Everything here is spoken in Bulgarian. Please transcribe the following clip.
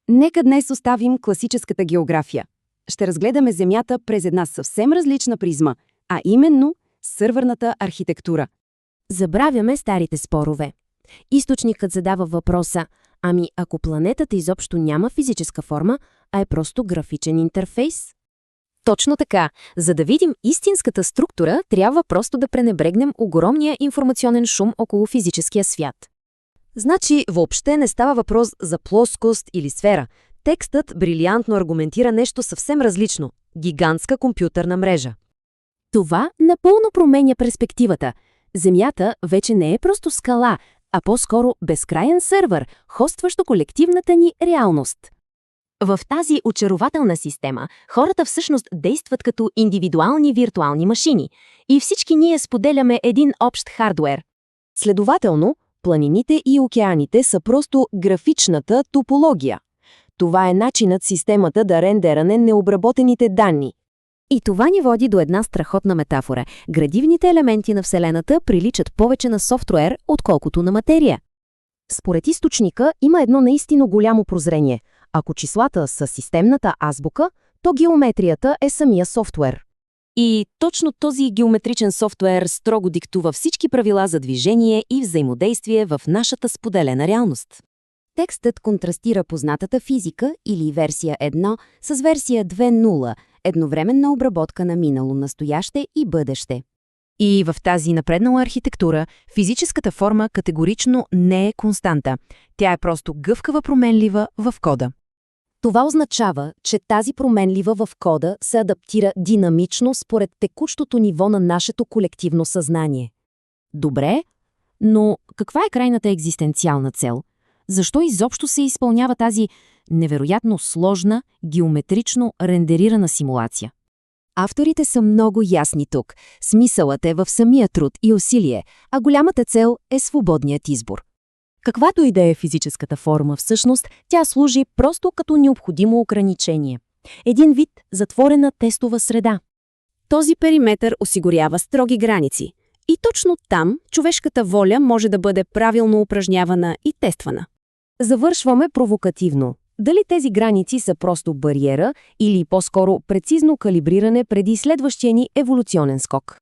Нека днес оставим класическата география. Ще разгледаме Земята през една съвсем различна призма, а именно сървърната архитектура. Забравяме старите спорове. Източникът задава въпроса: ами ако планетата изобщо няма физическа форма, а е просто графичен интерфейс? Точно така. За да видим истинската структура, трябва просто да пренебрегнем огромния информационен шум около физическия свят. Значи, въобще не става въпрос за плоскост или сфера. Текстът брилянтно аргументира нещо съвсем различно – гигантска компютърна мрежа. Това напълно променя перспективата. Земята вече не е просто скала, а по-скоро безкрайен сървър, хостващо колективната ни реалност. В тази очарователна система хората всъщност действат като индивидуални виртуални машини и всички ние споделяме един общ хардуер. Следователно, планините и океаните са просто графичната топология. Това е начинът системата да рендеране необработените данни. И това ни води до една страхотна метафора. Градивните елементи на Вселената приличат повече на софтуер, отколкото на материя. Според източника има едно наистина голямо прозрение. Ако числата са системната азбука, то геометрията е самия софтуер. И точно този геометричен софтуер строго диктува всички правила за движение и взаимодействие в нашата споделена реалност. Текстът контрастира познатата физика или версия 1 с версия 2.0, едновременна обработка на минало, настояще и бъдеще. И в тази напреднала архитектура физическата форма категорично не е константа. Тя е просто гъвкава променлива в кода. Това означава, че тази променлива в кода се адаптира динамично според текущото ниво на нашето колективно съзнание. Добре, но каква е крайната екзистенциална цел? Защо изобщо се изпълнява тази невероятно сложна, геометрично рендерирана симулация? Авторите са много ясни тук. Смисълът е в самия труд и усилие, а голямата цел е свободният избор. Каквато и да е физическата форма, всъщност, тя служи просто като необходимо ограничение. Един вид затворена тестова среда. Този периметър осигурява строги граници. И точно там човешката воля може да бъде правилно упражнявана и тествана. Завършваме провокативно. Дали тези граници са просто бариера или по-скоро прецизно калибриране преди следващия ни еволюционен скок?